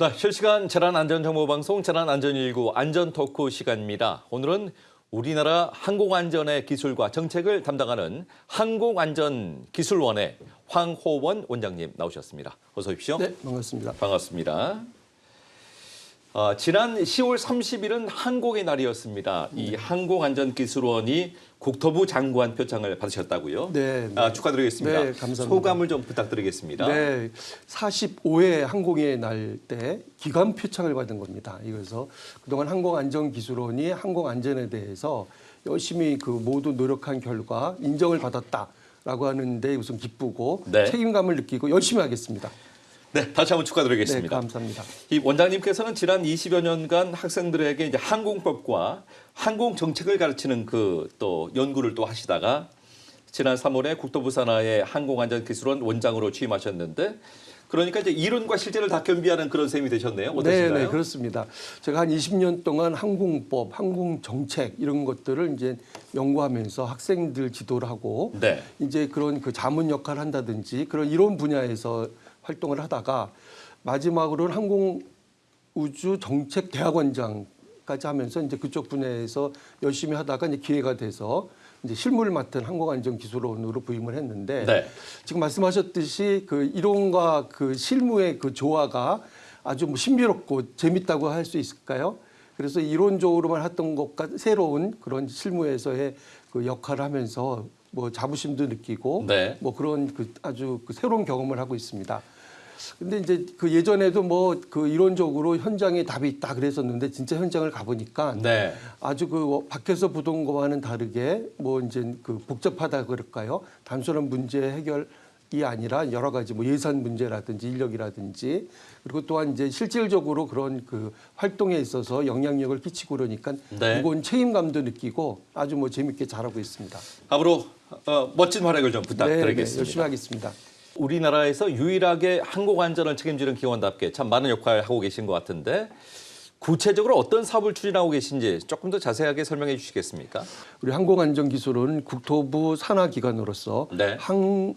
네, 실시간 재난안전정보방송 재난안전119 안전토크 시간입니다. 오늘은 우리나라 항공안전의 기술과 정책을 담당하는 항공안전기술원의 황호원 원장님 나오셨습니다. 어서 오십시오. 네, 반갑습니다. 반갑습니다. 지난 10월 30일은 항공의 날이었습니다. 이 항공안전기술원이 국토부 장관 표창을 받으셨다고요? 네, 네. 축하드리겠습니다. 네, 감사합니다. 소감을 좀 부탁드리겠습니다. 네, 45회 항공의 날 때 기관 표창을 받은 겁니다. 이래서 그동안 항공안전기술원이 항공안전에 대해서 열심히 그 모두 노력한 결과 인정을 받았다라고 하는데 우선 기쁘고 네. 책임감을 느끼고 열심히 하겠습니다. 네, 다시 한번 축하드리겠습니다. 네, 감사합니다. 이 원장님께서는 지난 20여 년간 학생들에게 이제 항공법과 항공 정책을 가르치는 그 또 연구를 또 하시다가 지난 3월에 국토부 산하의 항공안전기술원 원장으로 취임하셨는데 그러니까 이제 이론과 실제를 다 겸비하는 그런 셈이 되셨네요. 어떠신가요? 네, 네, 그렇습니다. 제가 한 20년 동안 항공법, 항공정책 이런 것들을 이제 연구하면서 학생들 지도를 하고 네. 이제 그런 그 자문 역할을 한다든지 그런 이론 분야에서 활동을 하다가 마지막으로는 항공우주정책대학원장까지 하면서 이제 그쪽 분야에서 열심히 하다가 이제 기회가 돼서 이제 실무를 맡은 항공안전기술원으로 부임을 했는데 네. 지금 말씀하셨듯이 그 이론과 그 실무의 그 조화가 아주 뭐 신비롭고 재밌다고 할 수 있을까요? 그래서 이론적으로만 했던 것과 새로운 그런 실무에서의 그 역할을 하면서 뭐 자부심도 느끼고 네. 뭐 그런 그 아주 그 새로운 경험을 하고 있습니다. 근데 이제 그 예전에도 뭐 그 이론적으로 현장에 답이 있다 그랬었는데 진짜 현장을 가보니까 네. 아주 그 밖에서 보던 것과는 다르게 뭐 이제 그 복잡하다 그럴까요? 단순한 문제 해결이 아니라 여러 가지 뭐 예산 문제라든지 인력이라든지 그리고 또한 이제 실질적으로 그런 그 활동에 있어서 영향력을 끼치고 그러니까 네. 무거운 책임감도 느끼고 아주 뭐 재밌게 잘하고 있습니다. 앞으로 멋진 활약을 좀 네, 부탁드리겠습니다. 네, 열심히 하겠습니다. 우리나라에서 유일하게 항공안전을 책임지는 기관답게 참 많은 역할을 하고 계신 것 같은데 구체적으로 어떤 사업을 추진하고 계신지 조금 더 자세하게 설명해 주시겠습니까? 우리 항공안전기술은 국토부 산하기관으로서 네.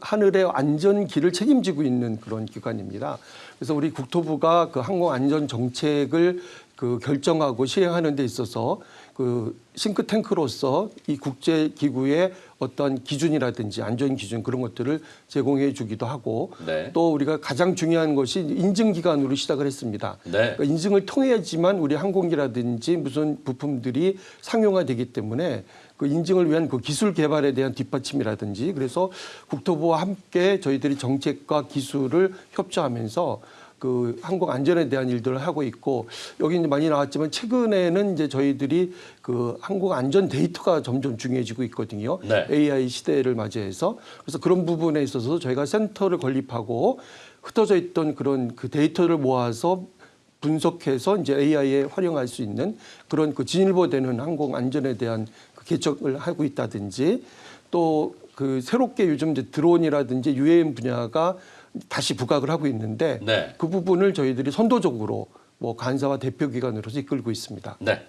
하늘의 안전기를 책임지고 있는 그런 기관입니다. 그래서 우리 국토부가 그 항공안전 정책을 그 결정하고 시행하는 데 있어서 그 싱크탱크로서 이 국제기구의 어떤 기준이라든지 안전 기준 그런 것들을 제공해 주기도 하고 네. 또 우리가 가장 중요한 것이 인증기관으로 시작을 했습니다. 네. 그러니까 인증을 통해야지만 우리 항공기라든지 무슨 부품들이 상용화되기 때문에 그 인증을 위한 그 기술 개발에 대한 뒷받침이라든지 그래서 국토부와 함께 저희들이 정책과 기술을 협조하면서 그 항공 안전에 대한 일들을 하고 있고 여기 이제 많이 나왔지만 최근에는 이제 저희들이 그 항공 안전 데이터가 점점 중요해지고 있거든요. 네. AI 시대를 맞이해서 그래서 그런 부분에 있어서 저희가 센터를 건립하고 흩어져 있던 그런 그 데이터를 모아서 분석해서 이제 AI에 활용할 수 있는 그런 그 진일보되는 항공 안전에 대한 그 개척을 하고 있다든지 또 그 새롭게 요즘 이제 드론이라든지 UAM 분야가 다시 부각을 하고 있는데 네. 그 부분을 저희들이 선도적으로 뭐 간사와 대표기관으로서 이끌고 있습니다. 네.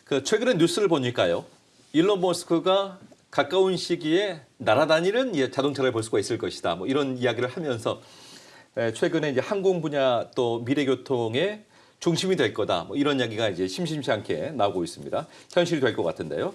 그 최근에 뉴스를 보니까요. 일론 머스크가 가까운 시기에 날아다니는 자동차를 볼 수가 있을 것이다. 뭐 이런 이야기를 하면서 최근에 이제 항공 분야 또 미래교통의 중심이 될 거다. 뭐 이런 이야기가 이제 심심치 않게 나오고 있습니다. 현실이 될 것 같은데요.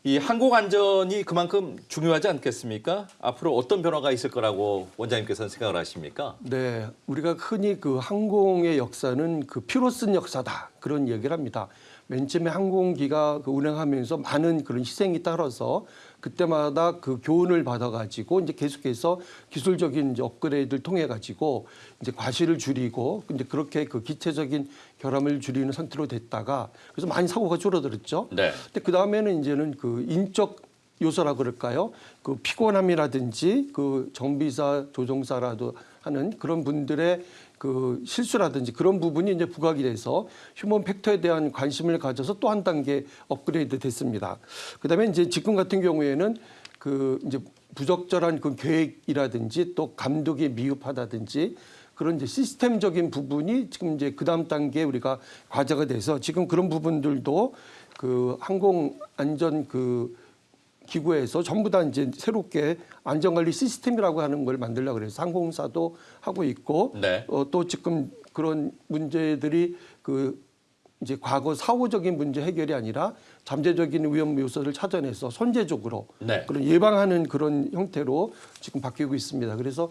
이 항공 안전이 그만큼 중요하지 않겠습니까? 앞으로 어떤 변화가 있을 거라고 원장님께서는 생각을 하십니까? 네, 우리가 흔히 그 항공의 역사는 그 피로 쓴 역사다 그런 얘기를 합니다. 맨 처음에 항공기가 그 운행하면서 많은 그런 희생이 따라서 그때마다 그 교훈을 받아가지고 이제 계속해서 기술적인 이제 업그레이드를 통해 가지고 이제 과실을 줄이고 이제 그렇게 그 기체적인 결함을 줄이는 상태로 됐다가 그래서 많이 사고가 줄어들었죠. 네. 근데 그 다음에는 이제는 그 인적 요소라 그럴까요? 그 피곤함이라든지 그 정비사, 조종사라도 하는 그런 분들의 그 실수라든지 그런 부분이 이제 부각이 돼서 휴먼 팩터에 대한 관심을 가져서 또 한 단계 업그레이드 됐습니다. 그다음에 이제 지금 같은 경우에는 그 이제 부적절한 그 계획이라든지 또 감독이 미흡하다든지 그런 이제 시스템적인 부분이 지금 이제 그다음 단계에 우리가 과제가 돼서 지금 그런 부분들도 그 항공 안전 그 기구에서 전부 다 이제 새롭게 안전관리 시스템이라고 하는 걸 만들려고 그래서 항공사도 하고 있고 네. 또 지금 그런 문제들이 이제 과거 사후적인 문제 해결이 아니라 잠재적인 위험 요소를 찾아내서 선제적으로 네. 그런 예방하는 그런 형태로 지금 바뀌고 있습니다. 그래서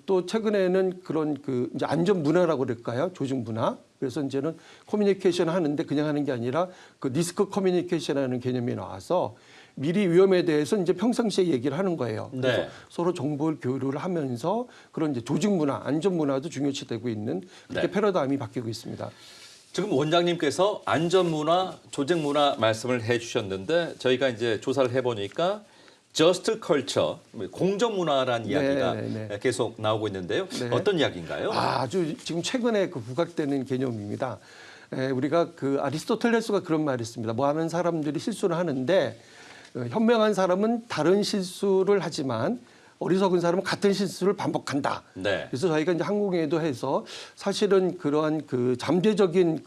또 최근에는 그런 이제 안전 문화라고 그럴까요? 조직 문화. 그래서 이제는 커뮤니케이션 하는데 그냥 하는 게 아니라 그 리스크 커뮤니케이션이라는 개념이 나와서 미리 위험에 대해서 이제 평상시에 얘기를 하는 거예요. 그래서 네. 서로 정보를 교류를 하면서 그런 이제 조직 문화, 안전 문화도 중요시되고 있는 그렇게 네. 패러다임이 바뀌고 있습니다. 지금 원장님께서 안전문화, 조직문화 말씀을 해주셨는데 저희가 이제 조사를 해보니까 Just Culture, 공정문화라는 이야기가 네. 계속 나오고 있는데요. 네. 어떤 이야기인가요? 아주 지금 최근에 부각되는 개념입니다. 우리가 아리스토텔레스가 그런 말을 했습니다. 많은 사람들이 실수를 하는데 현명한 사람은 다른 실수를 하지만 어리석은 사람은 같은 실수를 반복한다. 네. 그래서 저희가 이제 항공에도 해서 사실은 그러한 잠재적인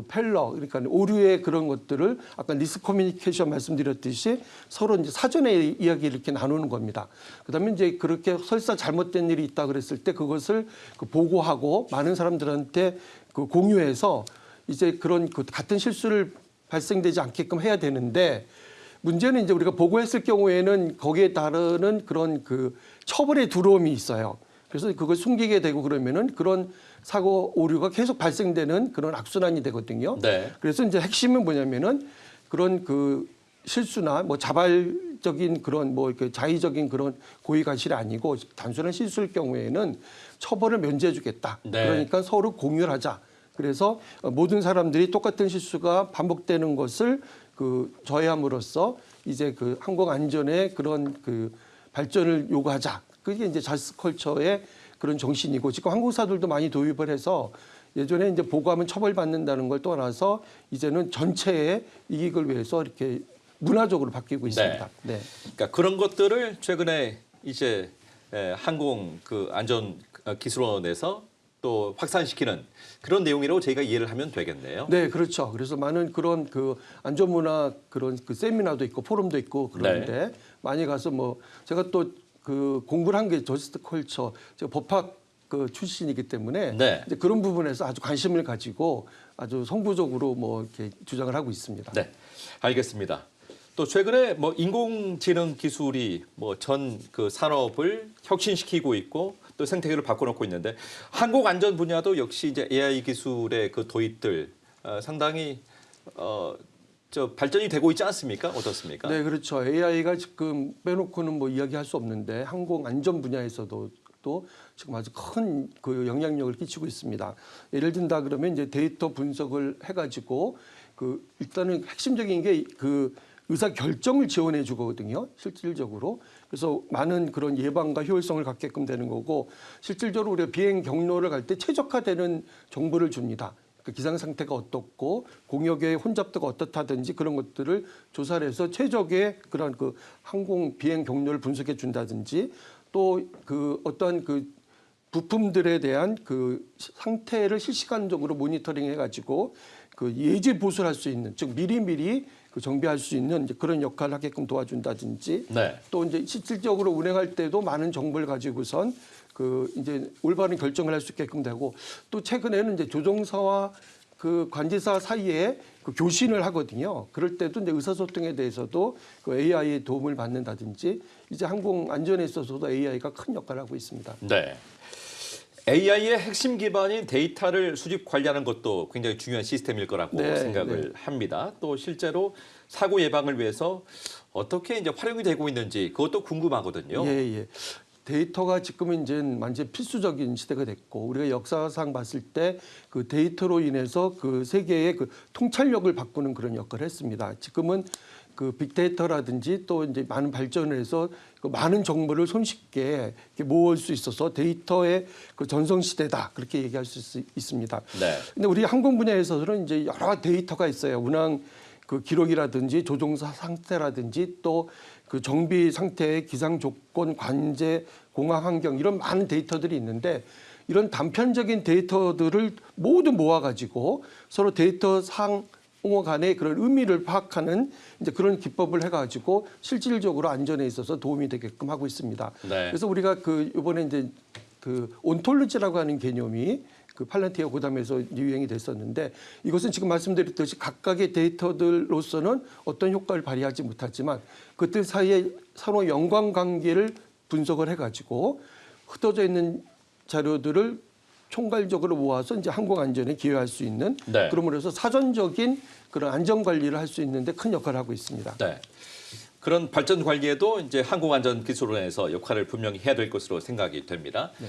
펠러, 그러니까 오류의 그런 것들을 아까 리스크 커뮤니케이션 말씀드렸듯이 서로 이제 사전에 이야기를 이렇게 나누는 겁니다. 그다음에 이제 그렇게 설사 잘못된 일이 있다 그랬을 때 그것을 보고하고 많은 사람들한테 공유해서 이제 그런 같은 실수를 발생되지 않게끔 해야 되는데 문제는 이제 우리가 보고했을 경우에는 거기에 따르는 그런 처벌의 두려움이 있어요. 그래서 그걸 숨기게 되고 그러면은 그런 사고 오류가 계속 발생되는 그런 악순환이 되거든요. 네. 그래서 이제 핵심은 뭐냐면은 그런 실수나 뭐 자발적인 그런 이렇게 자의적인 그런 고의 과실이 아니고 단순한 실수일 경우에는 처벌을 면제해주겠다. 네. 그러니까 서로 공유를 하자. 그래서 모든 사람들이 똑같은 실수가 반복되는 것을 저해함으로써 이제 항공 안전의 그런 발전을 요구하자. 그게 이제 자스 컬처의 그런 정신이고 지금 항공사들도 많이 도입을 해서 예전에 이제 보고하면 처벌받는다는 걸 떠나서 이제는 전체의 이익을 위해서 이렇게 문화적으로 바뀌고 있습니다. 네. 그러니까 그런 것들을 최근에 이제 항공 안전 기술원에서 또 확산시키는 그런 내용이라고 저희가 이해를 하면 되겠네요. 네, 그렇죠. 그래서 많은 그런 안전문화 그런 세미나도 있고 포럼도 있고 그런데 네. 많이 가서 제가 또 공부를 한 게 저스트 컬처, 제가 법학 출신이기 때문에 네. 이제 그런 부분에서 아주 관심을 가지고 아주 성부적으로 이렇게 주장을 하고 있습니다. 네, 알겠습니다. 또 최근에 인공지능 기술이 전 산업을 혁신시키고 있고 또 생태계를 바꿔놓고 있는데 항공 안전 분야도 역시 이제 AI 기술의 도입들 상당히 발전이 되고 있지 않습니까? 어떻습니까? 네, 그렇죠. AI가 지금 빼놓고는 이야기할 수 없는데 항공 안전 분야에서도 또 지금 아주 큰 영향력을 끼치고 있습니다. 예를 든다 그러면 이제 데이터 분석을 해가지고 일단은 핵심적인 게 의사 결정을 지원해 주거든요. 실질적으로. 그래서 많은 그런 예방과 효율성을 갖게끔 되는 거고 실질적으로 우리가 비행 경로를 갈 때 최적화되는 정보를 줍니다. 기상 상태가 어떻고 공역의 혼잡도가 어떻다든지 그런 것들을 조사를 해서 최적의 그런 항공 비행 경로를 분석해 준다든지 또 어떤 부품들에 대한 상태를 실시간적으로 모니터링 해가지고 예지 보수를 할 수 있는 즉 미리미리 정비할 수 있는 이제 그런 역할을 하게끔 도와준다든지 네. 또 이제 실질적으로 운행할 때도 많은 정보를 가지고선 이제 올바른 결정을 할 수 있게끔 되고 또 최근에는 이제 조종사와 관제사 사이에 교신을 하거든요. 그럴 때도 이제 의사소통에 대해서도 AI의 도움을 받는다든지 이제 항공 안전에 있어서도 AI가 큰 역할을 하고 있습니다. 네. AI의 핵심 기반인 데이터를 수집 관리하는 것도 굉장히 중요한 시스템일 거라고 네, 생각을 합니다. 또 실제로 사고 예방을 위해서 어떻게 이제 활용이 되고 있는지 그것도 궁금하거든요. 예. 데이터가 지금은 이제 완전 필수적인 시대가 됐고 우리가 역사상 봤을 때 데이터로 인해서 세계의 통찰력을 바꾸는 그런 역할을 했습니다. 지금은 빅데이터라든지 또 이제 많은 발전을 해서 많은 정보를 손쉽게 모을 수 있어서 데이터의 전성 시대다 그렇게 얘기할 수 있습니다. 네. 근데 우리 항공 분야에서는 이제 여러 데이터가 있어요. 운항 기록이라든지 조종사 상태라든지 또 정비 상태의 기상 조건, 관제, 공항 환경 이런 많은 데이터들이 있는데 이런 단편적인 데이터들을 모두 모아가지고 서로 데이터상 용어 간의 그런 의미를 파악하는 이제 그런 기법을 해가지고 실질적으로 안전에 있어서 도움이 되게끔 하고 있습니다. 네. 그래서 우리가 그 이번에 이제 그 온톨로지라고 하는 개념이 그 팔란티어 고담에서 유행이 됐었는데 이것은 지금 말씀드렸듯이 각각의 데이터들로서는 어떤 효과를 발휘하지 못하지만 그들 사이에 서로 연관관계를 분석을 해가지고 흩어져 있는 자료들을 총괄적으로 모아서 이제 항공 안전에 기여할 수 있는 네. 그러므로 해서 사전적인 그런 안전 관리를 할 수 있는데 큰 역할을 하고 있습니다. 네. 그런 발전 관리에도 이제 항공안전기술원에서 역할을 분명히 해야 될 것으로 생각이 됩니다. 네.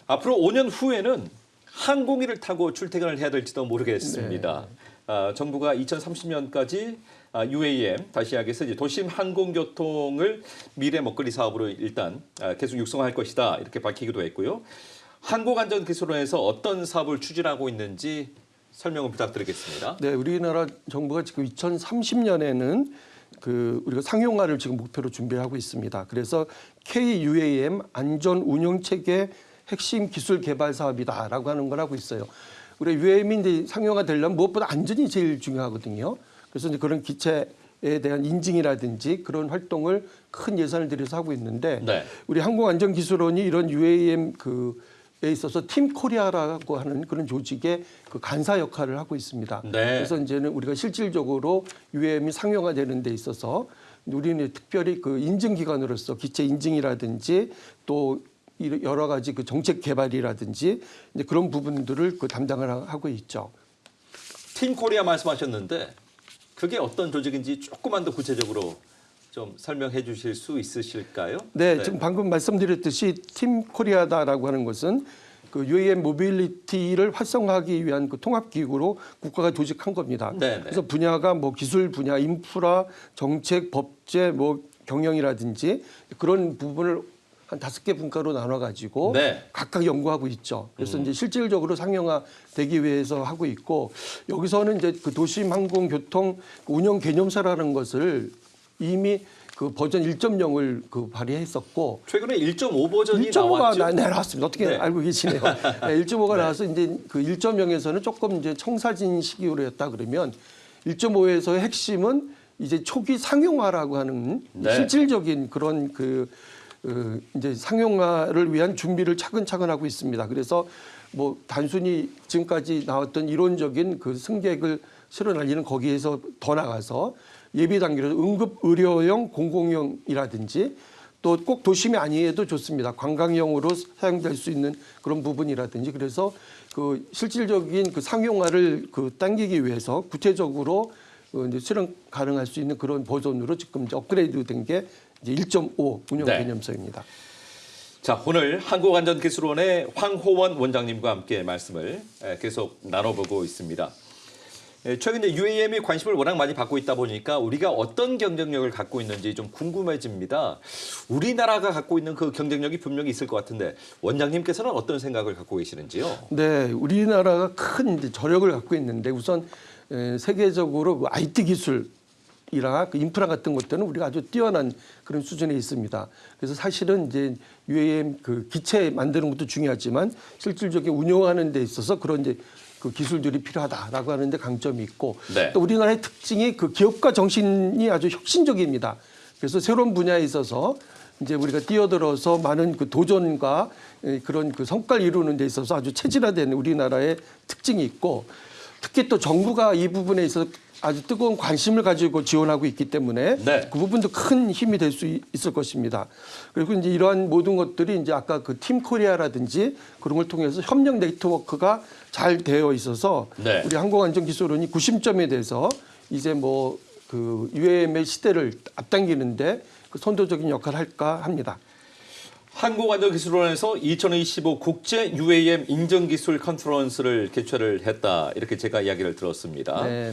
앞으로 5년 후에는 항공기를 타고 출퇴근을 해야 될지도 모르겠습니다. 정부가 2030년까지 UAM 다시 이야기해서 이제 도심 항공교통을 미래 먹거리 사업으로 일단 계속 육성할 것이다 이렇게 밝히기도 했고요. 항공안전기술원에서 어떤 사업을 추진하고 있는지 설명을 부탁드리겠습니다. 네, 우리나라 정부가 지금 2030년에는 그 우리가 상용화를 지금 목표로 준비하고 있습니다. 그래서 KUAM 안전 운영 체계 핵심 기술 개발 사업이다라고 하는 걸 하고 있어요. 우리 UAM이 이제 상용화 되려면 무엇보다 안전이 제일 중요하거든요. 그래서 이제 그런 기체에 대한 인증이라든지 그런 활동을 큰 예산을 들여서 하고 있는데 네. 우리 항공안전기술원이 이런 UAM 에 있어서 팀 코리아라고 하는 그런 조직의 그 간사 역할을 하고 있습니다. 네. 그래서 이제는 우리가 실질적으로 UAM이 상용화되는 데 있어서 우리는 특별히 그 인증기관으로서 기체 인증이라든지 또 여러 가지 그 정책 개발이라든지 이제 그런 부분들을 그 담당을 하고 있죠. 팀 코리아 말씀하셨는데 그게 어떤 조직인지 조금만 더 구체적으로 좀 설명해 주실 수 있으실까요? 네, 지금 방금 말씀드렸듯이 팀 코리아다라고 하는 것은 그 UAM 모빌리티를 활성화하기 위한 그 통합기구로 국가가 조직한 겁니다. 네네. 그래서 분야가 뭐 기술 분야, 인프라, 정책, 법제, 뭐 경영이라든지 그런 부분을 한 5개 분과로 나눠가지고 네. 각각 연구하고 있죠. 그래서 이제 실질적으로 상용화 되기 위해서 하고 있고 여기서는 이제 그 도심 항공교통 운영 개념서라는 것을 이미 그 버전 1.0을 그 발의했었고 최근에 1.5 버전이 1.5가 나왔죠. 나왔습니다. 어떻게 네. 알고 계시네요. 네, 1.5가 네. 나와서 이제 그 1.0에서는 조금 이제 청사진 시기로 했다 그러면 1.5에서의 핵심은 이제 초기 상용화라고 하는 네. 실질적인 그런 이제 상용화를 위한 준비를 차근차근 하고 있습니다. 그래서 뭐 단순히 지금까지 나왔던 이론적인 그 승객을 실어 날리는 거기에서 더 나가서 예비 단계로 응급 의료용 공공용이라든지 또 꼭 도심이 아니어도 좋습니다. 관광용으로 사용될 수 있는 그런 부분이라든지 그래서 그 실질적인 그 상용화를 그 당기기 위해서 구체적으로 이제 실현 가능할 수 있는 그런 버전으로 지금 이제 업그레이드된 게 이제 1.5 운영 네. 개념서입니다. 자, 오늘 항공안전기술원의 황호원 원장님과 함께 말씀을 계속 나눠보고 있습니다. 최근 이제 UAM이 관심을 워낙 많이 받고 있다 보니까 우리가 어떤 경쟁력을 갖고 있는지 좀 궁금해집니다. 우리나라가 갖고 있는 그 경쟁력이 분명히 있을 것 같은데 원장님께서는 어떤 생각을 갖고 계시는지요? 네, 우리나라가 큰 이제 저력을 갖고 있는데 우선 세계적으로 그 IT 기술이나 그 인프라 같은 것들은 우리가 아주 뛰어난 그런 수준에 있습니다. 그래서 사실은 이제 UAM 그 기체 만드는 것도 중요하지만 실질적인 운영하는 데 있어서 그런 이제 그 기술들이 필요하다라고 하는데 강점이 있고 네. 또 우리나라의 특징이 그 기업가 정신이 아주 혁신적입니다. 그래서 새로운 분야에 있어서 이제 우리가 뛰어들어서 많은 그 도전과 그런 그 성과를 이루는 데 있어서 아주 체질화된 우리나라의 특징이 있고 특히 또 정부가 이 부분에 있어서 아주 뜨거운 관심을 가지고 지원하고 있기 때문에 네. 그 부분도 큰 힘이 될 수 있을 것입니다. 그리고 이제 이러한 모든 것들이 이제 아까 그 팀 코리아라든지 그런 걸 통해서 협력 네트워크가 잘 되어 있어서 네. 우리 항공안전기술원이 구심점에 대해서 이제 뭐 그 UAM의 시대를 앞당기는데 그 선도적인 역할을 할까 합니다. 항공안전기술원에서 2025 국제 UAM 인증기술 컨퍼런스를 개최를 했다 이렇게 제가 이야기를 들었습니다. 네,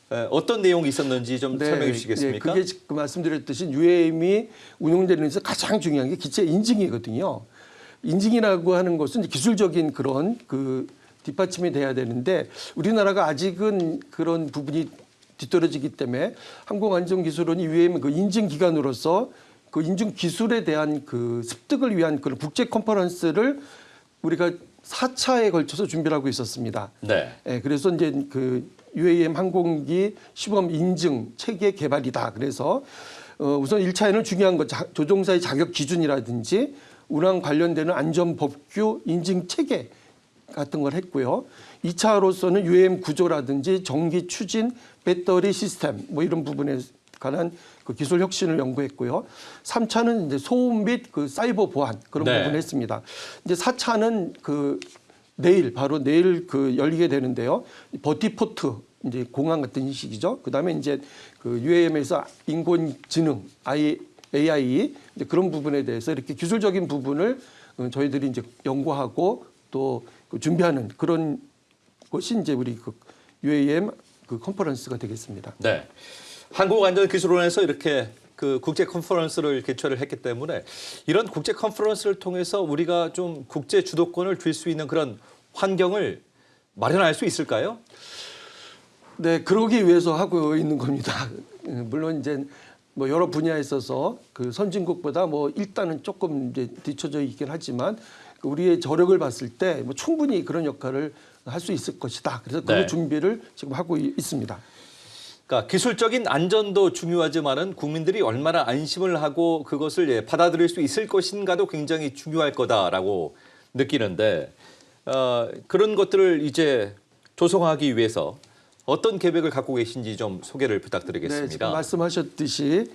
네. 어떤 내용이 있었는지 좀 설명해 주시겠습니까? 그게 지금 말씀드렸듯이 UAM이 운용되는 데서 가장 중요한 게 기체 인증이거든요. 인증이라고 하는 것은 이제 기술적인 그런 그 뒷받침이 돼야 되는데 우리나라가 아직은 그런 부분이 뒤떨어지기 때문에 항공안전기술원이 UAM 그 인증기관으로서 그 인증 기술에 대한 그 습득을 위한 그런 국제 컨퍼런스를 우리가 4차에 걸쳐서 준비를 하고 있었습니다. 네. 그래서 이제 그 UAM 항공기 시범 인증 체계 개발이다. 그래서 우선 1차에는 중요한 것 조종사의 자격 기준이라든지 운항 관련되는 안전법규 인증 체계 같은 걸 했고요. 2차로서는 UAM 구조라든지 전기 추진 배터리 시스템 뭐 이런 부분에 관한 그 기술 혁신을 연구했고요. 3차는 이제 소음 및 그 사이버 보안 그런 네. 부분을 했습니다. 이제 4차는 그 내일 바로 내일 그 열리게 되는데요. 버티포트 이제 공항 같은 식이죠. 그다음에 이제 그 UAM에서 인공지능 AI 이제 그런 부분에 대해서 이렇게 기술적인 부분을 저희들이 이제 연구하고 또 그 준비하는 그런 것이 이제 우리 그 UAM 그 컨퍼런스가 되겠습니다. 네. 한국안전기술원에서 이렇게 그 국제 컨퍼런스를 개최를 했기 때문에 이런 국제 컨퍼런스를 통해서 우리가 좀 국제 주도권을 쥘 수 있는 그런 환경을 마련할 수 있을까요? 네, 그러기 위해서 하고 있는 겁니다. 물론 이제 뭐 여러 분야에 있어서 그 선진국보다 뭐 일단은 조금 이제 뒤처져 있긴 하지만 우리의 저력을 봤을 때 뭐 충분히 그런 역할을 할 수 있을 것이다. 그래서 그 네. 준비를 지금 하고 있습니다. 그러니까 기술적인 안전도 중요하지만은 국민들이 얼마나 안심을 하고 그것을 받아들일 수 있을 것인가도 굉장히 중요할 거다라고 느끼는데 그런 것들을 이제 조성하기 위해서 어떤 계획을 갖고 계신지 좀 소개를 부탁드리겠습니다. 네, 지금 말씀하셨듯이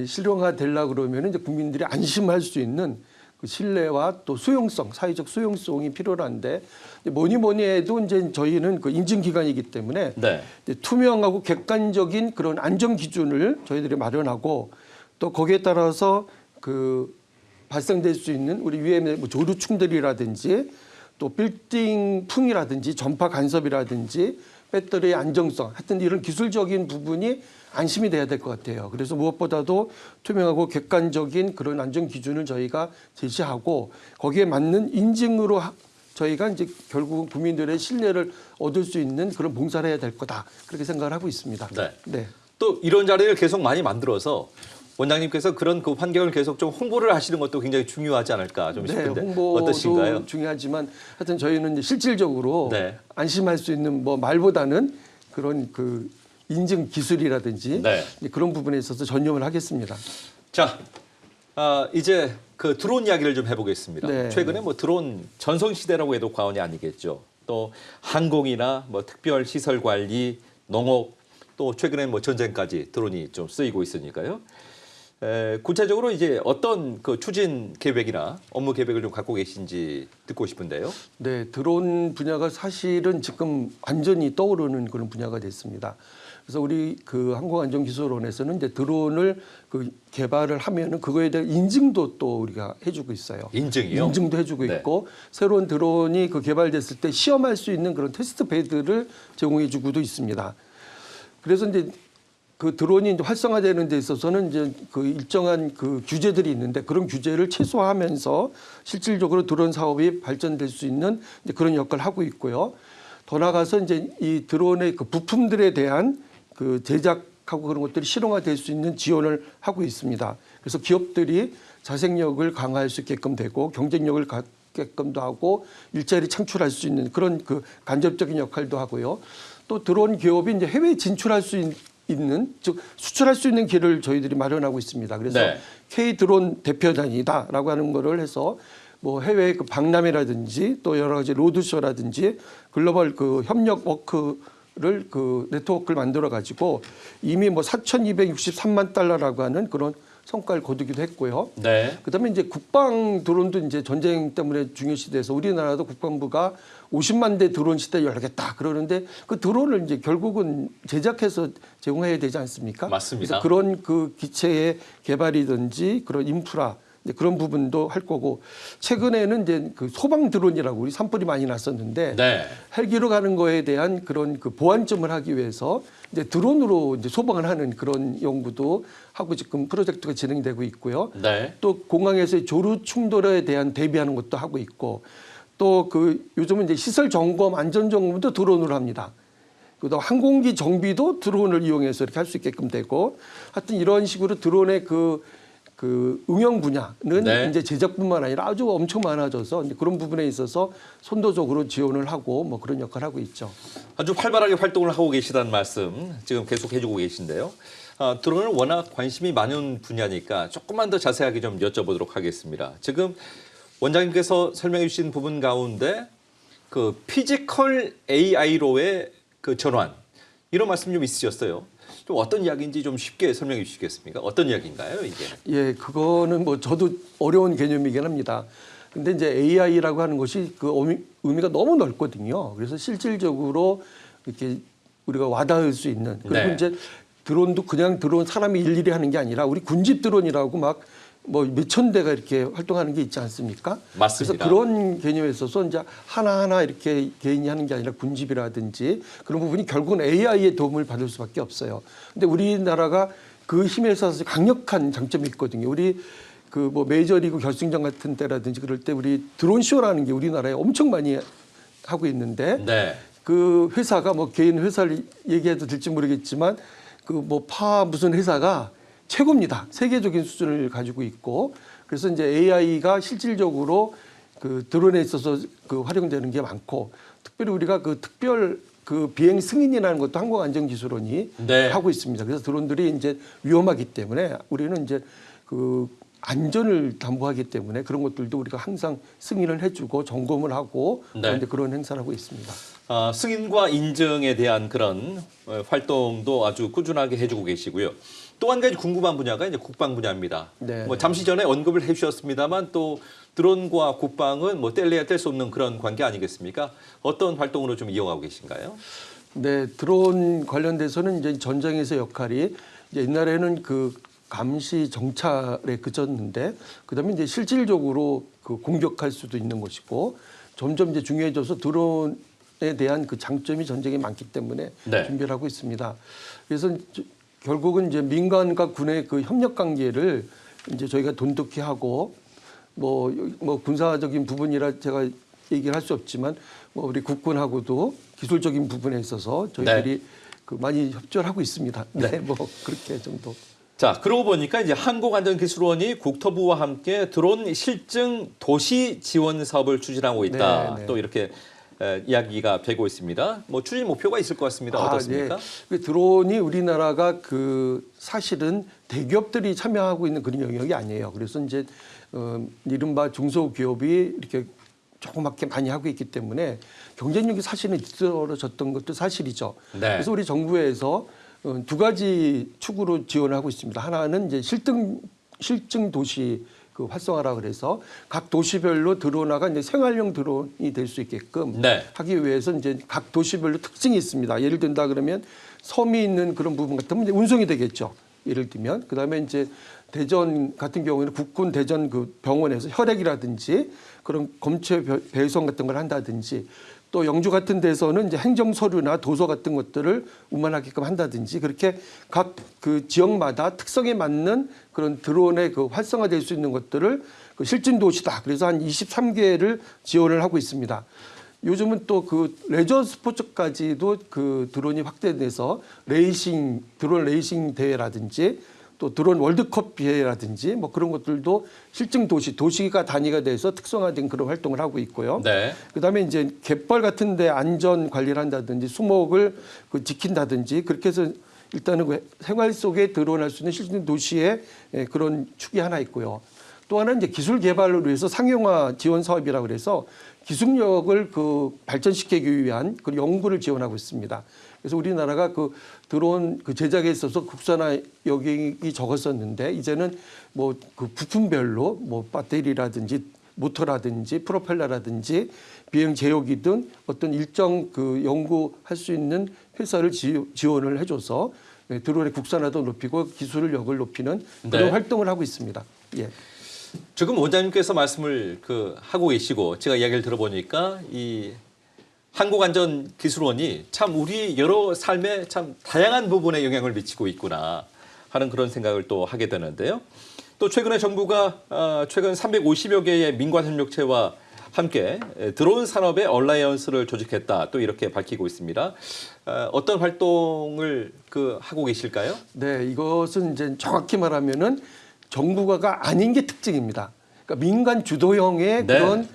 실용화 되려고 그러면 이제 국민들이 안심할 수 있는 그 신뢰와 또 수용성, 사회적 수용성이 필요한데 뭐니 해도 이제 저희는 그 인증기관이기 때문에 네. 이제 투명하고 객관적인 그런 안전 기준을 저희들이 마련하고 또 거기에 따라서 그 발생될 수 있는 우리 UAM의 뭐 조류충돌이라든지 또 빌딩 풍이라든지 전파 간섭이라든지 배터리의 안정성 하여튼 이런 기술적인 부분이 안심이 돼야 될 것 같아요. 그래서 무엇보다도 투명하고 객관적인 그런 안전 기준을 저희가 제시하고 거기에 맞는 인증으로 저희가 이제 결국은 국민들의 신뢰를 얻을 수 있는 그런 봉사를 해야 될 거다. 그렇게 생각을 하고 있습니다. 네. 네. 또 이런 자리를 계속 많이 만들어서 원장님께서 그런 그 환경을 계속 좀 홍보를 하시는 것도 굉장히 중요하지 않을까 좀 네, 싶은데 홍보도 어떠신가요? 중요하지만 하여튼 저희는 이제 실질적으로 네. 안심할 수 있는 뭐 말보다는 그런 그 인증 기술이라든지 네. 그런 부분에 있어서 전념을 하겠습니다. 자, 이제 그 드론 이야기를 좀 해보겠습니다. 네. 최근에 뭐 드론 전성시대라고 해도 과언이 아니겠죠. 또 항공이나 뭐 특별 시설 관리, 농업, 또 최근에 뭐 전쟁까지 드론이 좀 쓰이고 있으니까요. 구체적으로 이제 어떤 그 추진 계획이나 업무 계획을 좀 갖고 계신지 듣고 싶은데요. 네, 드론 분야가 사실은 지금 완전히 떠오르는 그런 분야가 됐습니다. 그래서 우리 그 항공안전기술원에서는 이제 드론을 그 개발을 하면은 그거에 대한 인증도 또 우리가 해주고 있어요. 인증이요? 인증도 해주고 네. 있고 새로운 드론이 그 개발됐을 때 시험할 수 있는 그런 테스트 베드를 제공해주고도 있습니다. 그래서 이제 그 드론이 이제 활성화되는 데 있어서는 이제 그 일정한 그 규제들이 있는데 그런 규제를 최소화하면서 실질적으로 드론 사업이 발전될 수 있는 이제 그런 역할을 하고 있고요. 더 나아가서 이제 이 드론의 그 부품들에 대한 그 제작하고 그런 것들이 실용화될 수 있는 지원을 하고 있습니다. 그래서 기업들이 자생력을 강화할 수 있게끔 되고 경쟁력을 갖게끔도 하고 일자리 창출할 수 있는 그런 그 간접적인 역할도 하고요. 또 드론 기업이 이제 해외 진출할 수 있는 즉 수출할 수 있는 길을 저희들이 마련하고 있습니다. 그래서 네. K 드론 대표단이다라고 하는 거를 해서 뭐 해외 그 박람회라든지 또 여러 가지 로드쇼라든지 글로벌 그 협력 워크를 그 네트워크를 만들어 가지고 이미 뭐 4,263만 달러라고 하는 그런 성과를 거두기도 했고요. 네. 그다음에 이제 국방 드론도 이제 전쟁 때문에 중요시돼서 우리나라도 국방부가 50만 대 드론 시대 열겠다 그러는데 그 드론을 이제 결국은 제작해서 제공해야 되지 않습니까? 맞습니다. 그래서 그런 그 기체의 개발이든지 그런 인프라 이제 그런 부분도 할 거고 최근에는 이제 그 소방 드론이라고 우리 산불이 많이 났었는데 네. 헬기로 가는 거에 대한 그런 그 보안점을 하기 위해서 이제 드론으로 이제 소방을 하는 그런 연구도 하고 지금 프로젝트가 진행이 되고 있고요. 네. 또 공항에서의 조류 충돌에 대한 대비하는 것도 하고 있고 또 그 요즘은 이제 시설 점검, 안전 점검도 드론으로 합니다. 그다음 항공기 정비도 드론을 이용해서 이렇게 할 수 있게끔 되고 하여튼 이런 식으로 드론의 그 그 응용 분야는 네. 이제 제작뿐만 아니라 아주 엄청 많아져서 이제 그런 부분에 있어서 선도적으로 지원을 하고 뭐 그런 역할을 하고 있죠. 아주 활발하게 활동을 하고 계시다는 말씀 지금 계속 해주고 계신데요. 드론은 워낙 관심이 많은 분야니까 조금만 더 자세하게 좀 여쭤보도록 하겠습니다. 지금 원장님께서 설명해 주신 부분 가운데 그 피지컬 AI로의 그 전환 이런 말씀 좀 있으셨어요. 좀 어떤 이야기인지 좀 쉽게 설명해 주시겠습니까? 어떤 이야기인가요, 이게? 예, 그거는 뭐 저도 어려운 개념이긴 합니다. 근데 이제 AI라고 하는 것이 그 의미가 너무 넓거든요. 그래서 실질적으로 이렇게 우리가 와닿을 수 있는 그리고 네. 이제 드론도 그냥 드론 사람이 일일이 하는 게 아니라 우리 군집 드론이라고 막 뭐 몇천 대가 이렇게 활동하는 게 있지 않습니까? 맞습니다. 그래서 그런 개념에 있어서 이제 하나하나 이렇게 개인이 하는 게 아니라 군집이라든지 그런 부분이 결국은 AI의 도움을 받을 수밖에 없어요. 근데 우리나라가 그 힘에 있어서 강력한 장점이 있거든요. 우리 그 뭐 메이저리그 결승전 같은 때라든지 그럴 때 우리 드론 쇼라는 게 우리나라에 엄청 많이 하고 있는데 네. 그 회사가 뭐 개인 회사를 얘기해도 될지 모르겠지만 그 뭐 파 무슨 회사가 최고입니다. 세계적인 수준을 가지고 있고 그래서 이제 AI가 실질적으로 그 드론에 있어서 그 활용되는 게 많고 특별히 우리가 그 특별 그 비행 승인이라는 것도 항공안전기술원이 네. 하고 있습니다. 그래서 드론들이 이제 위험하기 때문에 우리는 이제 그 안전을 담보하기 때문에 그런 것들도 우리가 항상 승인을 해주고 점검을 하고 네. 이제 그런 행사를 하고 있습니다. 승인과 인증에 대한 그런 활동도 아주 꾸준하게 해주고 계시고요. 또 한 가지 궁금한 분야가 이제 국방 분야입니다. 네. 뭐 잠시 전에 언급을 해주셨습니다만 또 드론과 국방은 뭐 뗄래야 뗄 수 없는 그런 관계 아니겠습니까? 어떤 활동으로 좀 이어가고 계신가요? 네, 드론 관련돼서는 이제 전장에서 역할이 이제 옛날에는 그 감시 정찰에 그쳤는데 그다음에 이제 실질적으로 그 공격할 수도 있는 것이고 점점 이제 중요해져서 드론에 대한 그 장점이 전쟁에 많기 때문에 네. 준비를 하고 있습니다. 그래서 결국은 이제 민간과 군의 그 협력 관계를 이제 저희가 돈독히 하고 뭐 군사적인 부분이라 제가 얘기를 할 수 없지만 뭐 우리 국군하고도 기술적인 부분에 있어서 저희들이 그 많이 협조를 하고 있습니다. 네, 뭐 그렇게 정도. 자, 그러고 보니까 이제 한국안전기술원이 국토부와 함께 드론 실증 도시 지원 사업을 추진하고 있다. 네, 네. 또 이렇게 이야기가 되고 있습니다. 뭐 추진 목표가 있을 것 같습니다. 어떻습니까? 네. 그 드론이 우리나라가 그 사실은 대기업들이 참여하고 있는 그런 영역이 아니에요. 그래서 이제 이른바 중소기업이 이렇게 조그맣게 많이 하고 있기 때문에 경쟁력이 사실은 떨어졌던 것도 사실이죠. 네. 그래서 우리 정부에서 두 가지 축으로 지원하고 있습니다. 하나는 이제 실증 도시 그 활성화라 그래서 각 도시별로 드론화가 이제 생활용 드론이 될 수 있게끔 네. 하기 위해서 이제 각 도시별로 특징이 있습니다. 예를 든다 그러면 섬이 있는 그런 부분 같으면 이제 운송이 되겠죠. 예를 들면 그다음에 이제 대전 같은 경우에는 국군 대전 그 병원에서 혈액이라든지 그런 검체 배송 같은 걸 한다든지 또 영주 같은 데서는 이제 행정 서류나 도서 같은 것들을 운반하게끔 한다든지 그렇게 각 그 지역마다 특성에 맞는 그런 드론의 그 활성화될 수 있는 것들을 그 실증 도시다. 그래서 한 23개를 지원을 하고 있습니다. 요즘은 또 그 레저 스포츠까지도 그 드론이 확대돼서 드론 레이싱 대회라든지 또 드론 월드컵 비회라든지 뭐 그런 것들도 실증 도시가 단위가 돼서 특성화된 그런 활동을 하고 있고요. 네. 그다음에 이제 갯벌 같은데 안전 관리를 한다든지 수목을 그 지킨다든지 그렇게 해서 일단은 그 생활 속에 드러날 수 있는 실증 도시의 그런 축이 하나 있고요. 또 하나는 이제 기술 개발을 위해서 상용화 지원 사업이라고 그래서 기술력을 그 발전시키기 위한 그 연구를 지원하고 있습니다. 그래서 우리나라가 그 드론 그 제작에 있어서 국산화 여력이 적었었는데 이제는 뭐 그 부품별로 뭐 배터리라든지 모터라든지 프로펠러라든지 비행 제어기 등 어떤 일정 그 연구할 수 있는 회사를 지원을 해줘서 드론의 국산화도 높이고 기술력을 높이는 그런 네. 활동을 하고 있습니다. 예. 지금 원장님께서 말씀을 하고 계시고 제가 이야기를 들어보니까 이 한국안전기술원이 참 우리 여러 삶에 참 다양한 부분에 영향을 미치고 있구나 하는 그런 생각을 또 하게 되는데요. 또 최근에 정부가 최근 350여 개의 민관협력체와 함께 드론 산업의 얼라이언스를 조직했다. 또 이렇게 밝히고 있습니다. 어떤 활동을 하고 계실까요? 네, 이것은 이제 정확히 말하면은 정부가 아닌 게 특징입니다. 그러니까 민간 주도형의 네. 그런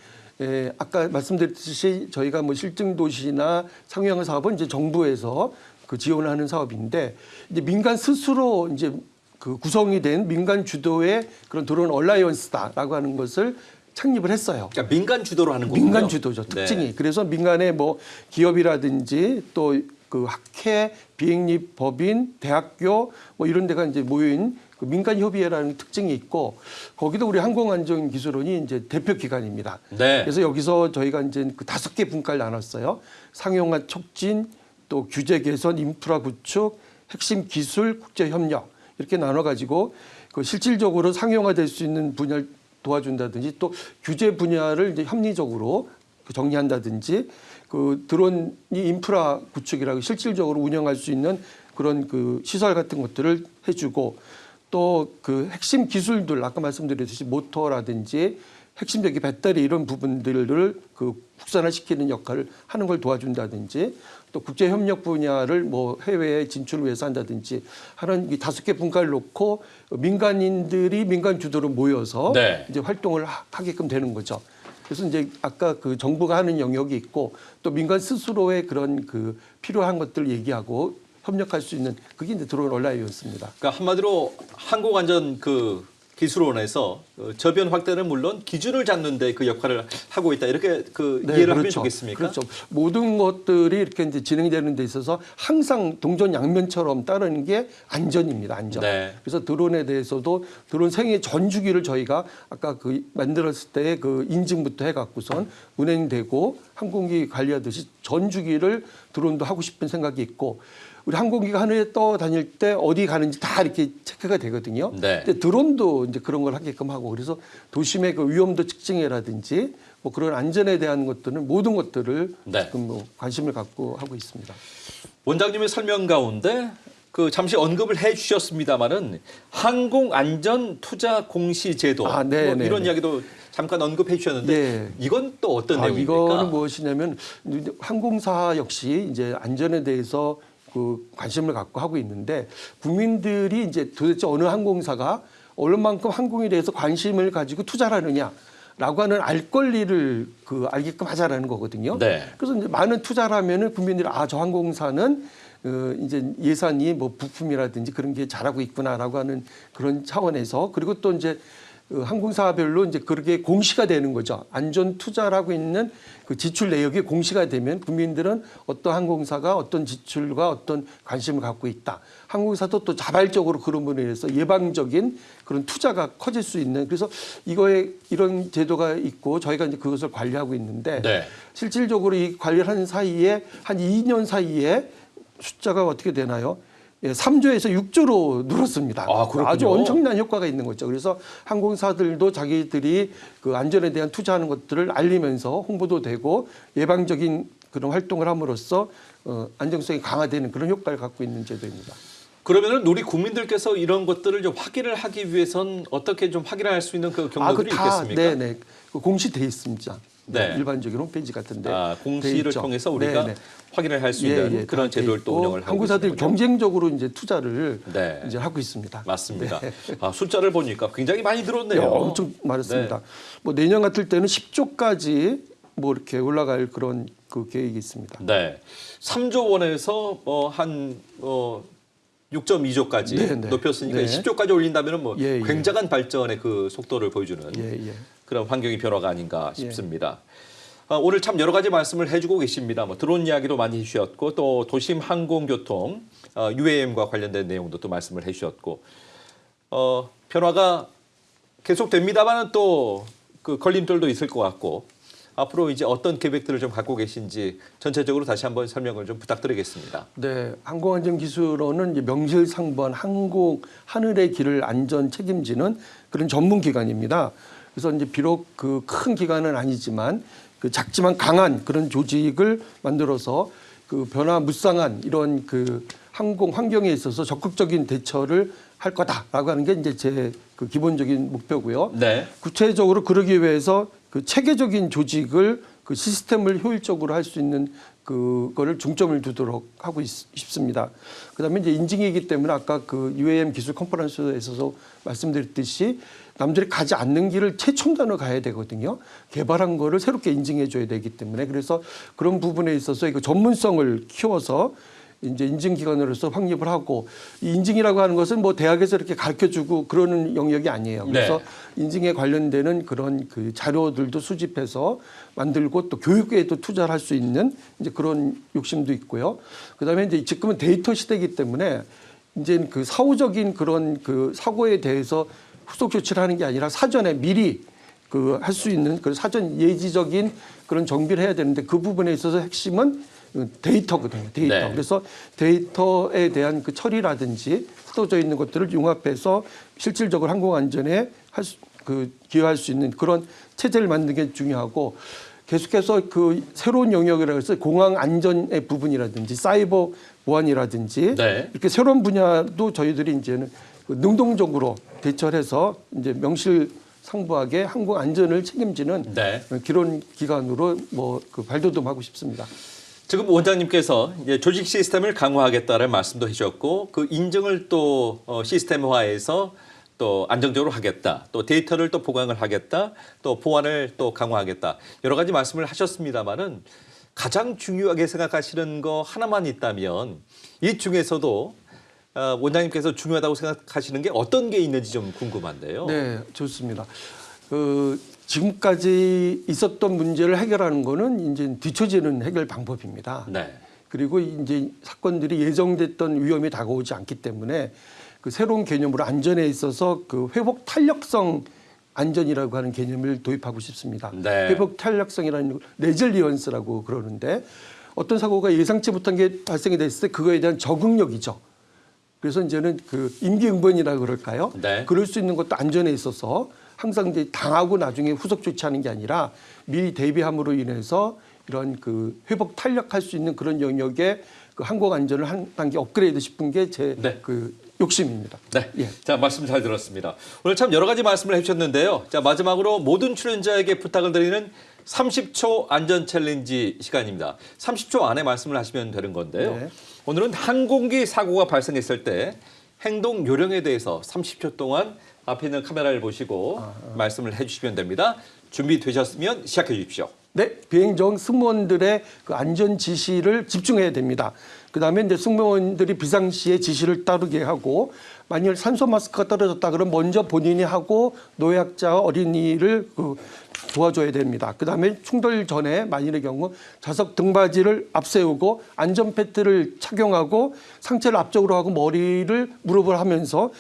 아까 말씀드렸듯이 저희가 뭐 실증도시나 상용화 사업은 이제 정부에서 그 지원하는 사업인데 이제 민간 스스로 이제 그 구성이 된 민간 주도의 그런 드론 얼라이언스다라고 하는 것을 창립을 했어요. 그러니까 민간 주도로 하는 거군요. 민간 주도죠. 특징이. 네. 그래서 민간의 뭐 기업이라든지 또 그 학회, 비행립, 법인, 대학교 뭐 이런 데가 이제 모인 그 민간 협의회라는 특징이 있고 거기도 우리 항공안전기술원이 이제 대표 기관입니다. 네. 그래서 여기서 저희가 이제 그 5개 분과를 나눴어요. 상용화 촉진, 또 규제 개선, 인프라 구축, 핵심 기술, 국제 협력 이렇게 나눠 가지고 그 실질적으로 상용화될 수 있는 분야를 도와준다든지 또 규제 분야를 이제 합리적으로 정리한다든지 그 드론이 인프라 구축이라고 실질적으로 운영할 수 있는 그런 그 시설 같은 것들을 해주고 또 그 핵심 기술들 아까 말씀드렸듯이 모터라든지 핵심적인 배터리 이런 부분들을 그 국산화시키는 역할을 하는 걸 도와준다든지 또 국제 협력 분야를 뭐 해외에 진출을 위해서 한다든지 하는 이 5개 분과를 놓고 민간인들이 민간 주도로 모여서 네. 이제 활동을 하게끔 되는 거죠. 그래서 이제 아까 그 정부가 하는 영역이 있고 또 민간 스스로의 그런 그 필요한 것들을 얘기하고 협력할 수 있는 그게 이제 드론 얼라이언스입니다. 그러니까 한마디로 항공안전 그 기술원에서 저변 확대는 물론 기준을 잡는데 그 역할을 하고 있다 이렇게 그 이해를 하면 좋겠습니까? 그렇죠. 모든 것들이 이렇게 이제 진행되는 데 있어서 항상 동전 양면처럼 따르는 게 안전입니다. 안전. 네. 그래서 드론에 대해서도 드론 생애 전 주기를 저희가 아까 그 만들었을 때 그 인증부터 해갖고선 운행되고 항공기 관리하듯이 전 주기를 드론도 하고 싶은 생각이 있고. 우리 항공기가 하늘에 떠 다닐 때 어디 가는지 다 이렇게 체크가 되거든요. 네. 근데 드론도 이제 그런 걸 하게끔 하고 그래서 도심의 그 위험도 측정이라든지 뭐 그런 안전에 대한 것들은 모든 것들을 네. 지금 뭐 관심을 갖고 하고 있습니다. 원장님의 설명 가운데 그 잠시 언급을 해주셨습니다마는 항공안전투자공시제도 아, 네, 뭐 네, 이런 네. 이야기도 잠깐 언급해 주셨는데 네. 이건 또 어떤 내용입니까? 이거는 무엇이냐면 항공사 역시 이제 안전에 대해서 그 관심을 갖고 하고 있는데 국민들이 이제 도대체 어느 항공사가 얼마만큼 항공에 대해서 관심을 가지고 투자를 하느냐라고 하는 알 권리를 그 알게끔 하자라는 거거든요. 네. 그래서 이제 많은 투자를 하면은 국민들이 저 항공사는 이제 예산이 뭐 부품이라든지 그런 게 잘하고 있구나라고 하는 그런 차원에서 그리고 또 이제 항공사별로 이제 그렇게 공시가 되는 거죠. 안전 투자를 하고 있는 그 지출 내역이 공시가 되면 국민들은 어떤 항공사가 어떤 지출과 어떤 관심을 갖고 있다. 항공사도 또 자발적으로 그런 부분에 대해서 예방적인 그런 투자가 커질 수 있는 그래서 이거에 이런 제도가 있고 저희가 이제 그것을 관리하고 있는데 네. 실질적으로 이 관리를 하는 사이에 한 2년 사이에 숫자가 어떻게 되나요? 3조에서 6조로 늘었습니다. 그렇군요. 아주 엄청난 효과가 있는 거죠. 그래서 항공사들도 자기들이 그 안전에 대한 투자하는 것들을 알리면서 홍보도 되고 예방적인 그런 활동을 함으로써 안정성이 강화되는 그런 효과를 갖고 있는 제도입니다. 그러면은 우리 국민들께서 이런 것들을 좀 확인을 하기 위해선 어떻게 좀 확인할 수 있는 그 경로들이 있겠습니까? 네네. 공시돼 있습니다. 네. 일반적인 홈페이지 같은데. 공시를 통해서 우리가 확인을 할 수 있는 그런 제도를 또 운영을 하고 항공사들이 있습니다. 경쟁적으로 이제 투자를 네. 이제 하고 있습니다. 맞습니다. 네. 숫자를 보니까 굉장히 많이 늘었네요. 엄청 많았습니다. 네. 뭐 내년 같을 때는 10조까지 뭐 이렇게 올라갈 그런 그 계획이 있습니다. 네. 3조 원에서 한 6.2조까지 네, 네. 높였으니까 네. 10조까지 올린다면 뭐 예, 예. 굉장한 발전의 그 속도를 보여주는 예. 그런 환경의 변화가 아닌가 싶습니다. 오늘 참 여러 가지 말씀을 해주고 계십니다. 뭐 드론 이야기도 많이 해주셨고 또 도심 항공교통 UAM과 관련된 내용도 또 말씀을 해주셨고 변화가 계속됩니다만은 또 그 걸림돌도 있을 것 같고 앞으로 이제 어떤 계획들을 좀 갖고 계신지 전체적으로 다시 한번 설명을 좀 부탁드리겠습니다. 네, 항공안전기술원은 이제 명실상부한 항공 하늘의 길을 안전 책임지는 그런 전문 기관입니다. 그래서 이제 비록 그 큰 기관은 아니지만 그 작지만 강한 그런 조직을 만들어서 그 변화 무쌍한 이런 그 항공 환경에 있어서 적극적인 대처를 할 거다라고 하는 게 이제 제 그 기본적인 목표고요. 네. 구체적으로 그러기 위해서 그 체계적인 조직을 그 시스템을 효율적으로 할 수 있는 그거를 중점을 두도록 하고 싶습니다. 그다음에 이제 인증이기 때문에 아까 그 UAM 기술 컨퍼런스에서 말씀드렸듯이 남들이 가지 않는 길을 최첨단으로 가야 되거든요. 개발한 거를 새롭게 인증해 줘야 되기 때문에 그래서 그런 부분에 있어서 이거 전문성을 키워서 이제 인증기관으로서 확립을 하고 이 인증이라고 하는 것은 뭐 대학에서 이렇게 가르쳐주고 그러는 영역이 아니에요. 그래서 인증에 관련되는 그런 그 자료들도 수집해서 만들고 또 교육에도 투자를 할 수 있는 이제 그런 욕심도 있고요. 그다음에 이제 지금은 데이터 시대이기 때문에 이제 그 사후적인 그런 그 사고에 대해서 후속 조치를 하는 게 아니라 사전에 미리 그 할 수 있는 그 사전 예지적인 그런 정비를 해야 되는데 그 부분에 있어서 핵심은 데이터거든요. 데이터. 네. 그래서 데이터에 대한 그 처리라든지 흩어져 있는 것들을 융합해서 실질적으로 항공안전에 기여할 수 있는 그런 체제를 만드는 게 중요하고 계속해서 그 새로운 영역이라고 해서 공항 안전의 부분이라든지 사이버 보안이라든지 네. 이렇게 새로운 분야도 저희들이 이제는 그 능동적으로 대처를 해서 이제 명실상부하게 항공 안전을 책임지는 네. 기론 기관으로 뭐 그 발돋움하고 싶습니다. 지금 원장님께서 이제 조직 시스템을 강화하겠다는 말씀도 해주셨고 그 인증을 또 시스템화해서 또 안정적으로 하겠다. 또 데이터를 또 보강을 하겠다. 또 보안을 또 강화하겠다. 여러 가지 말씀을 하셨습니다마는 가장 중요하게 생각하시는 거 하나만 있다면 이 중에서도 원장님께서 중요하다고 생각하시는 게 어떤 게 있는지 좀 궁금한데요. 네, 좋습니다. 지금까지 있었던 문제를 해결하는 거는 이제 뒤처지는 해결 방법입니다. 네. 그리고 이제 사건들이 예정됐던 위험이 다가오지 않기 때문에 그 새로운 개념으로 안전에 있어서 그 회복 탄력성 안전이라고 하는 개념을 도입하고 싶습니다. 네. 회복 탄력성이라는 걸 레질리언스라고 그러는데 어떤 사고가 예상치 못한 게 발생이 됐을 때 그거에 대한 적응력이죠. 그래서 이제는 그 임기응변이라 그럴까요? 네. 그럴 수 있는 것도 안전에 있어서 항상 이제 당하고 나중에 후속 조치하는 게 아니라 미리 대비함으로 인해서 이런 그 회복 탄력할 수 있는 그런 영역에 그 항공 안전을 한 단계 업그레이드 싶은 게 제 네. 그 욕심입니다. 네. 예. 자, 말씀 잘 들었습니다. 오늘 참 여러 가지 말씀을 해주셨는데요. 자, 마지막으로 모든 출연자에게 부탁을 드리는 30초 안전 챌린지 시간입니다. 30초 안에 말씀을 하시면 되는 건데요. 네. 오늘은 항공기 사고가 발생했을 때 행동 요령에 대해서 30초 동안 앞에 있는 카메라를 보시고 말씀을 해주시면 됩니다. 준비되셨으면 시작해 주십시오. 네, 비행 중 승무원들의 그 안전 지시를 집중해야 됩니다. 그다음에 이제 승무원들이 비상시에 지시를 따르게 하고 만일 산소 마스크가 떨어졌다 그러면 먼저 본인이 하고 노약자 어린이를 도와줘야 됩니다. 그다음에 충돌 전에 만일의 경우 좌석 등받이를 앞세우고 안전 팬트를 착용하고 상체를 앞쪽으로 하고 머리를 무릎을 하면서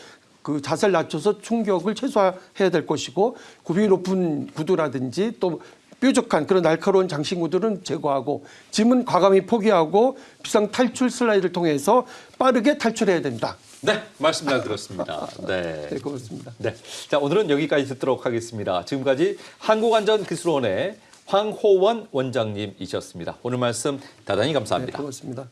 그 자세를 낮춰서 충격을 최소화해야 될 것이고 굽이 높은 구두라든지 또 뾰족한 그런 날카로운 장신구들은 제거하고 짐은 과감히 포기하고 비상 탈출 슬라이드를 통해서 빠르게 탈출해야 됩니다. 네, 말씀 잘 들었습니다. 네. 네, 고맙습니다. 네. 자, 오늘은 여기까지 듣도록 하겠습니다. 지금까지 한국안전기술원의 황호원 원장님이셨습니다. 오늘 말씀 대단히 감사합니다. 네, 고맙습니다.